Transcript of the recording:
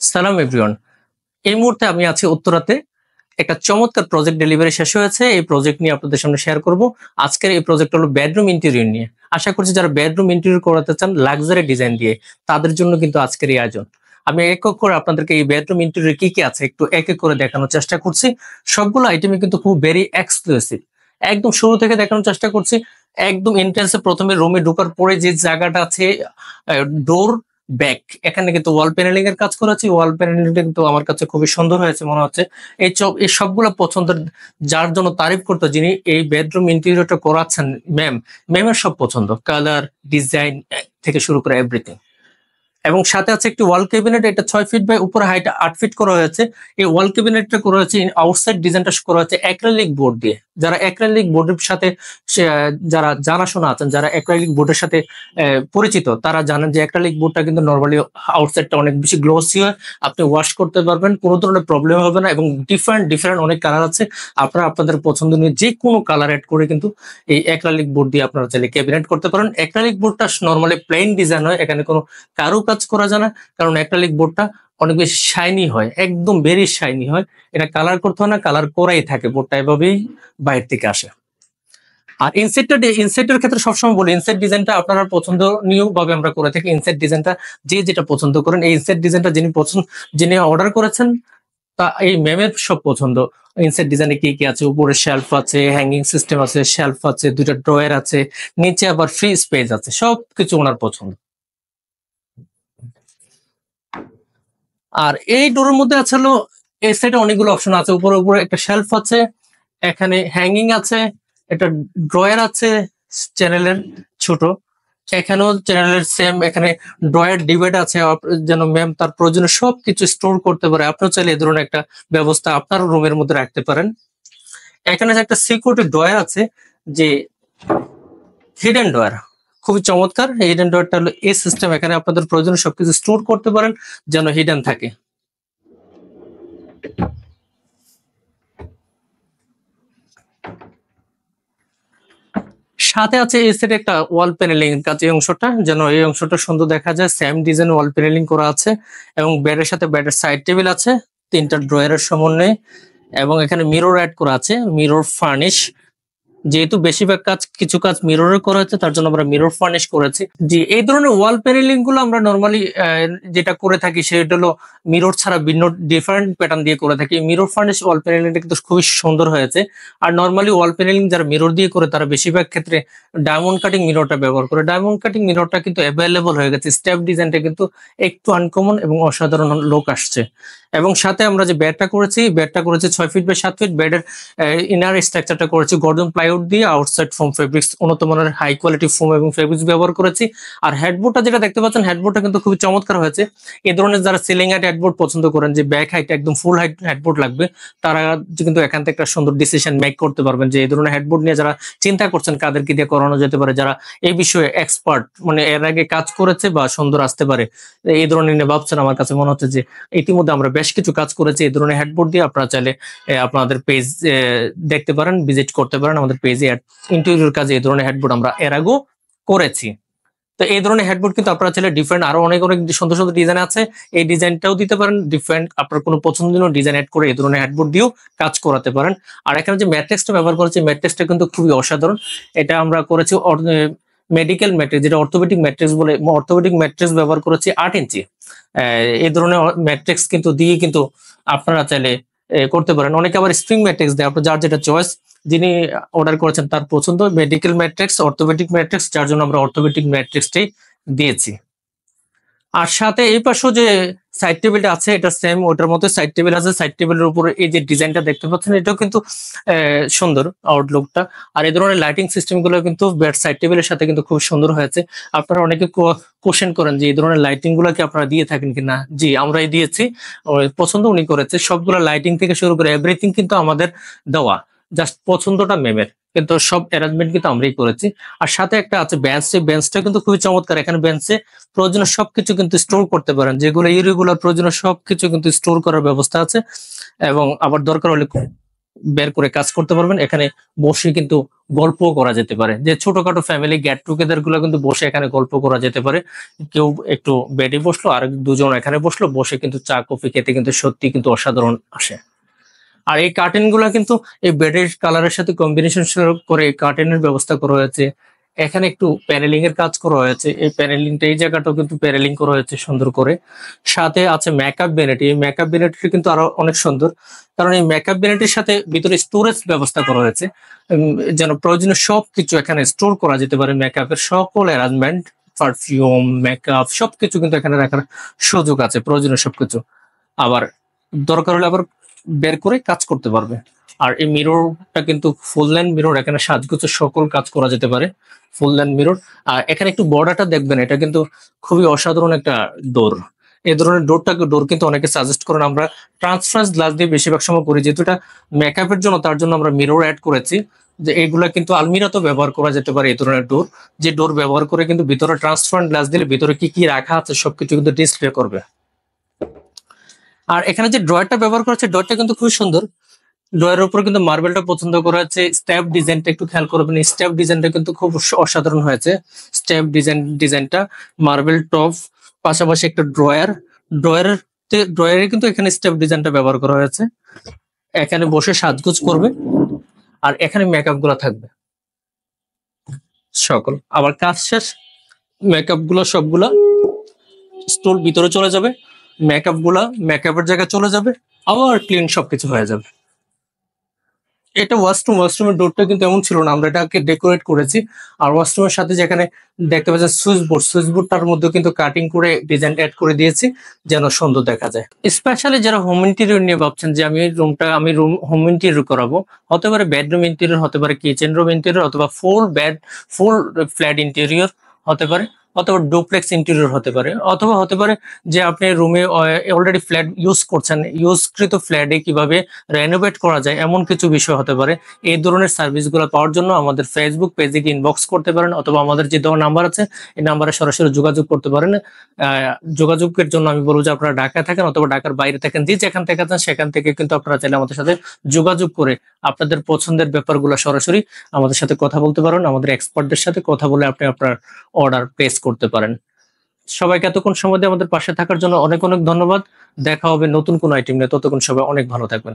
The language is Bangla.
সালাম এভরিওয়ান। এই মুহূর্তে আমি আছি উত্তরাতে। একটা চমৎকার প্রজেক্ট ডেলিভারি শেষ হয়েছে। এই প্রজেক্ট নিয়ে আপনাদের সামনে শেয়ার করব। আজকের এই প্রজেক্ট হলো বেডরুম ইন্টেরিয়র নিয়ে। আশা করছি যারা বেডরুম ইন্টেরিয়র করাতে চান লাক্সারি ডিজাইন দিয়ে, তাদের জন্য কিন্তু আজকের এই আয়োজন। আমি এক এক করে আপনাদেরকে এই বেডরুম ইন্টেরিয়র কি আছে একটু এক এক করে দেখানোর চেষ্টা করছি। সবগুলো আইটেমই কিন্তু খুব ভেরি এক্সক্লুসিভ। একদম শুরু থেকে দেখানোর চেষ্টা করছি। একদম এন্ট্রান্সে প্রথমে রুমে ঢোকার পরে যে জায়গাটা আছে, ডোর ব্যাক, এখানে কিন্তু ওয়াল প্যানেলিং এর কাজ করেছি। ওয়াল প্যানেলিংটা কিন্তু আমার কাছে খুবই সুন্দর হয়েছে মনে হচ্ছে। এই সবগুলো পছন্দের, যার জন্য তারিফ করতো যিনি এই বেডরুম ইন্টেরিয়রটা করাচ্ছেন, ম্যামের সব পছন্দ, কালার, ডিজাইন থেকে শুরু করে এভরিথিং। এবং সাথে আছে একটি ওয়াল ক্যাবিনেট। এটা 6 ফিট বাই উপরে হাইট 8 ফিট করা হয়েছে। এই ওয়াল ক্যাবিনেটটা করা হয়েছে আউটসাইড ডিজাইনটা করা হয়েছে অ্যাক্রিলিক বোর্ড দিয়ে। যারা অ্যাক্রিলিক বোর্ডের সাথে যারা জানাশোনা আছেন, যারা অ্যাক্রিলিক বোর্ডের সাথে পরিচিত, তারা জানেন যে অ্যাক্রিলিক বোর্ডটা কিন্তু নরমালি আউটসাইডটা অনেক বেশি গ্লোসি হয়। আপনি ওয়াশ করতে পারবেন, কোনো ধরনের প্রবলেম হবে না। এবং ডিফারেন্ট অনেক কালার আছে। আপনারা আপনাদের পছন্দ নিয়ে যে কোনো কালার অ্যাড করে কিন্তু এই অ্যাক্রিলিক বোর্ড দিয়ে আপনারা চাইলে ক্যাবিনেট করতে পারেন। অ্যাক্রিলিক বোর্ডটা নরমালি প্লেন ডিজাইন হয়, এখানে কোনো কাজ করা যায় না। কারণ অ্যাক্রিলিক বোর্ডটা অনেক বেশি শাইনি হয়, একদম ভেরি শাইনি হয়। এটা কালার করতে হয় না, কালার করাই থাকে, বোর্ডটা এভাবেই বাইরে থেকে আসে। আর ইনসেটের ক্ষেত্রে সবসময় বলি, ইনসেট ডিজাইনটা আপনারা পছন্দনীয় ভাবে আমরা করে থাকি। ইনসেট ডিজাইনটা যে যেটা পছন্দ করেন, এই ইনসেট ডিজাইনটা যিনি অর্ডার করেছেন, তা এই ম্যামের সব পছন্দ। ইনসেট ডিজাইনে কি আছে, উপরে শেলফ আছে, হ্যাঙ্গিং সিস্টেম আছে, শেলফ আছে, দুইটা ড্রয়ার আছে, নিচে আবার ফ্রি স্পেস আছে, সবকিছু ওনার পছন্দ। আর এই ডোরের মধ্যে আছে হলো, এই সাইডে অনেকগুলো অপশন আছে। উপরে উপরে একটা শেলফ আছে, এখানে হ্যাঙ্গিং আছে, একটা ড্রয়ার আছে চ্যানেলের ছোট, এখানেও চ্যানেলের সেম, এখানে ড্রয়ার ডিভাইড আছে, যেন ম্যাম তার প্রয়োজনে সবকিছু স্টোর করতে পারে। আপনিও চাইলে এই ধরনের একটা ব্যবস্থা আপনার রুমের মধ্যে রাখতে পারেন। এখানে একটা সিকিউরিটি ড্রয়ার আছে, যে হিডেন ড্রয়ার, খুবই চমৎকার। হিডেন ড্রয়ারটা হলো এই সিস্টেম, এখানে আপনাদের প্রয়োজনে সবকিছু স্টোর করতে পারেন যেন হিডেন থাকে। সাথে আছে এই সেটে একটা ওয়াল প্যানেলিং কাজ, এই অংশটা যেন এই অংশটা সুন্দর দেখা যায়। সেম ডিজাইন ওয়াল প্যানেলিং করা আছে। এবং বেডের সাথে বেডের সাইড টেবিল আছে, 3টা ড্রয়ারের সমন্বয়ে। এবং এখানে মিরর অ্যাড করা আছে, মিরর ফার্নিশ। যেহেতু বেশিরভাগ কিছু কাজ মিররে করা হচ্ছে, তার জন্য আমরা মিরর ফার্নিশ করেছি। জি, এই ধরনের ওয়াল প্যানেলিং গুলো আমরা নরমালি যেটা করে থাকি সেটা হলো মিরর ছাড়া ভিন্ন ডিফারেন্ট প্যাটার্ন দিয়ে করে থাকি। মিরর ফার্নিশ ওয়াল প্যানেলিংটা কিন্তু খুবই সুন্দর হয়েছে। আর নরমালি ওয়াল প্যানেলিং যারা মিরর দিয়ে করে, তারা বেশিরভাগ ক্ষেত্রে ডায়মন্ড কাটিং মিররটা ব্যবহার করে। ডায়মন্ড কাটিং মিররটা কিন্তু অ্যাভেলেবল হয়ে গেছে। স্টেপ ডিজাইনটা কিন্তু একটু আনকমন এবং অসাধারণ লোক আসছে। এবং সাথে আমরা যে বেডটা করেছি 6 ফিট বাই 7 ফিট। বেডের ইনার স্ট্রাকচারটা করেছি গর্জন প্লাইউড দিয়ে, আউটসাইড ফোম ফেব্রিক্স, উন্নত মানের হাই কোয়ালিটি ফোম এবং ফেব্রিক্স ব্যবহার করেছি। আর হেডবোর্ডটা যেটা দেখতে পাচ্ছেন, হেডবোর্ডটা কিন্তু খুবই চমৎকার হয়েছে। এই ধরনের যারা সিলিং হাইট হেডবোর্ড পছন্দ করেন, যে ব্যাক হাইট একদম ফুল হাইট হেডবোর্ড লাগবে, তারা কিন্তু এখান থেকে একটা সুন্দর ডিসিশন মেক করতে পারবেন। যে এই ধরনের হেডবোর্ড নিয়ে যারা চিন্তা করছেন কাদেরকে দিয়ে করানো যেতে পারে, যারা এই বিষয়ে এক্সপার্ট, মানে এর আগে কাজ করেছে বা সুন্দর আসতে পারে, এই ধরনের নিয়ে ভাবছেন, আমার কাছে মনে হচ্ছে যে ইতিমধ্যে আমরা বেশ কিছু কাজ করেছি এই ধরনের হেডবোর্ড দিয়ে। আপনারা চাইলে আপনাদের পেজ দেখতে পারেন, ভিজিট করতে পারেন আমাদের পেজে। ইন্টেরিয়র কাজে এই ধরনের হেডবোর্ড আমরা এর আগেও করেছি। তো এই ধরনের হেডবোর্ড কিন্তু আপনারা চাইলে ডিফারেন্ট আরো অনেক সুন্দর সুন্দর ডিজাইন আছে, এই ডিজাইনটাও দিতে পারেন। ডিফারেন্ট আপনার কোনো পছন্দনীয় ডিজাইন অ্যাড করে এই ধরনের হেডবোর্ড দিয়েও কাজ করাতে পারেন। আর এখানে যে ম্যাট্রিক্সটা ব্যবহার করেছি, ম্যাট্রিক্সটা কিন্তু খুবই অসাধারণ। এটা আমরা করেছি মেডিকেল ম্যাট্রিক্স, যেটা অর্থোপেডিক ম্যাট্রিক্স বলে। অর্থোপেডিক ম্যাট্রিক্স ব্যবহার করেছি 8 ইঞ্চি। এই ধরনের ম্যাট্রিক্স কিন্তু দিয়ে কিন্তু আপনারা চাইলে করতে পারেন। অনেকে আবার স্প্রিং ম্যাট্রিক্স দেয়, আপনার যার যেটা চয়েস। যিনি অর্ডার করেছেন তার পছন্দ মেডিকেল ম্যাট্রিক্স, অর্থোপেডিক ম্যাট্রিক্স, যার জন্য আমরা অর্থোপেডিক ম্যাট্রিক্সটাই দিয়েছি। আর সাথে এই পাশেও যে সাইড টেবিলটা আছে, এটা সেম ওটার মতো সাইড টেবিল আছে। সাইড টেবিলের উপরে এই যে ডিজাইনটা দেখতে পাচ্ছেন, এটাও কিন্তু সুন্দর আউটলুকটা। আর এই ধরনের লাইটিং সিস্টেম গুলো কিন্তু বেড সাইড টেবিলের সাথে কিন্তু খুব সুন্দর হয়েছে। আপনারা অনেকে কোশ্চেন করেন যে এই ধরনের লাইটিং গুলো কি আপনারা দিয়ে থাকেন কিনা। জি, আমরাই দিয়েছি। পছন্দ উনি করেছে। সবগুলো লাইটিং থেকে শুরু করে এভরিথিং কিন্তু আমাদের দেওয়া, জাস্ট পছন্দটা ম্যামের, কিন্তু সব অ্যারেঞ্জমেন্ট কিন্তু আমরাই করেছি। আর সাথে একটা আছে বেঞ্চ, এই বেঞ্চটা কিন্তু খুবই চমৎকার। এখানে বেঞ্চে প্রয়োজনীয় সবকিছু কিন্তু স্টোর করতে পারেন, যেগুলো ইরেগুলার প্রয়োজনীয় সবকিছু কিন্তু স্টোর করার ব্যবস্থা আছে। এবং আবার দরকার হলে বের করে কাজ করতে পারবেন। এখানে বসে কিন্তু গল্প করা যেতে পারে, যে ছোটখাটো ফ্যামিলি গেট টুগেদার গুলো কিন্তু বসে এখানে গল্প করা যেতে পারে। কেউ একটু বেডে বসলো আর দুজন এখানে বসলো, বসে কিন্তু চা কফি খেতে কিন্তু সত্যি কিন্তু অসাধারণ আসে। আর এই কার্টেন গুলা কিন্তু এই বেডের কালারের সাথে কম্বিনেশন করে কার্টেনের ব্যবস্থা করা হয়েছে। এখানে একটু প্যানেলিং এর কাজ করা হয়েছে, এই প্যানেলিংটা এই জায়গাটাও কিন্তু প্যানেলিং করা হয়েছে সুন্দর করে। সাথে আছে মেকআপ ভ্যানিটি, এই মেকআপ ভ্যানিটি কিন্তু আরো অনেক সুন্দর, কারণ এই মেকআপ ভ্যানিটির সাথে ভিতরে স্টোরেজ ব্যবস্থা করা হয়েছে, যেন প্রয়োজনীয় সবকিছু এখানে স্টোর করা যেতে পারে। মেকআপের সকল অ্যারেঞ্জমেন্ট, পারফিউম, মেকআপ সবকিছু কিন্তু এখানে রাখার সুযোগ আছে, প্রয়োজনীয় সবকিছু। আবার দরকার হলে আবার বের করে কাজ করতে পারবে। আর এই মিররটা কিন্তু ফুল লেন্থ মিরর, এখানে সাজগোজ সকল কাজ করা যেতে পারে, ফুল লেন্থ মিরর। আর এখানে একটু বর্ডারটা দেখবেন, এটা কিন্তু খুবই অসাধারণ একটা ডোর। এই ধরনের ডোর কিন্তু অনেকে সাজেস্ট করেন, আমরা ট্রান্সপারেন্ট গ্লাস দিয়ে বেশিরভাগ সময় করি, যেহেতু এটা মেকআপের জন্য, তার জন্য আমরা মিরর অ্যাড করেছি। যে এগুলা কিন্তু আলমিরাতেও ব্যবহার করা যেতে পারে, এই ধরনের ডোর, যে ডোর ব্যবহার করে কিন্তু ভিতরে ট্রান্সপারেন্ট গ্লাস দিলে ভিতরে কি কি রাখা আছে সবকিছু কিন্তু ডিসপ্লে করবে। আর এখানে যে ড্রয়ারটা ব্যবহার করা হচ্ছে, ড্রয়ারটা কিন্তু খুব সুন্দর। ড্রয়ারের উপর কিন্তু মার্বেলটা পছন্দ করা হচ্ছে। স্টেপ ডিজাইনটা একটু খেয়াল করবেন, স্টেপ ডিজাইনটা কিন্তু খুব অসাধারণ হয়েছে। স্টেপ ডিজাইনটা মার্বেল টপ, পাশাপাশি একটা ড্রয়ারে কিন্তু এখানে স্টেপ ডিজাইনটা ব্যবহার করা হয়েছে। এখানে বসে সাজগোজ করবে, আর এখানে মেকআপ গুলা থাকবে সকল। আবার কাজ শেষ, মেকআপ গুলো সবগুলা স্টোর ভিতরে চলে যাবে, মেকআপের জায়গায় চলে যাবে, আবার ক্লিন সবকিছু হয়ে যাবে। এটা ওয়াশরুমের ডোরটা কিন্তু এমন ছিল না, আমরা এটাকে ডেকোরেট করেছি। আর ওয়াশরুমের সাথে যেখানে দেখতে পাচ্ছেন সুইচ বোর্ডটার মধ্যে কিন্তু কাটিং করে ডিজাইন অ্যাড করে দিয়েছি, যেন সুন্দর দেখা যায়। স্পেশালি যারা হোম ইন্টেরিয়র নিয়ে ভাবছেন যে আমি হোম ইন্টেরিয়র করাবো, হতে পারে বেডরুম ইন্টেরিয়র, হতে পারে কিচেন রুম ইন্টেরিয়র, অথবা ফুল ফ্ল্যাট ইন্টেরিয়র হতে পারে, অথবা ডুপ্লেক্স ইন্টেরিয়র হতে পারে, অথবা হতে পারে যে আপনি রুমে অলরেডি ফ্ল্যাট ইউজ করছেন, ইউজকৃত ফ্ল্যাটে কিভাবে রেনোভেট করা যায়, এমন কিছু বিষয় হতে পারে। এই ধরনের সার্ভিসগুলো পাওয়ার জন্য আমাদের ফেসবুক পেজে ইনবক্স করতে পারেন, অথবা আমাদের যে দেওয়া নাম্বার আছে এই নাম্বারে সরাসরি যোগাযোগ করতে পারেন। যোগাযোগের জন্য আমি বলবো যে আপনারা ঢাকায় থাকেন অথবা ঢাকার বাইরে থাকেন, যে যেখান থেকে আছেন সেখান থেকে কিন্তু আপনারা চাইলে আমাদের সাথে যোগাযোগ করে আপনাদের পছন্দের ব্যাপারগুলো সরাসরি আমাদের সাথে কথা বলতে পারেন। আমাদের এক্সপার্টদের সাথে কথা বলে আপনি আপনার অর্ডার প্লেস করতে পারেন। সবাইকে এতক্ষণ সময় দিয়ে আমাদের পাশে থাকার জন্য অনেক অনেক ধন্যবাদ। দেখা হবে নতুন কোনো আইটেম নিয়ে, ততক্ষণ সবাই অনেক ভালো থাকবেন।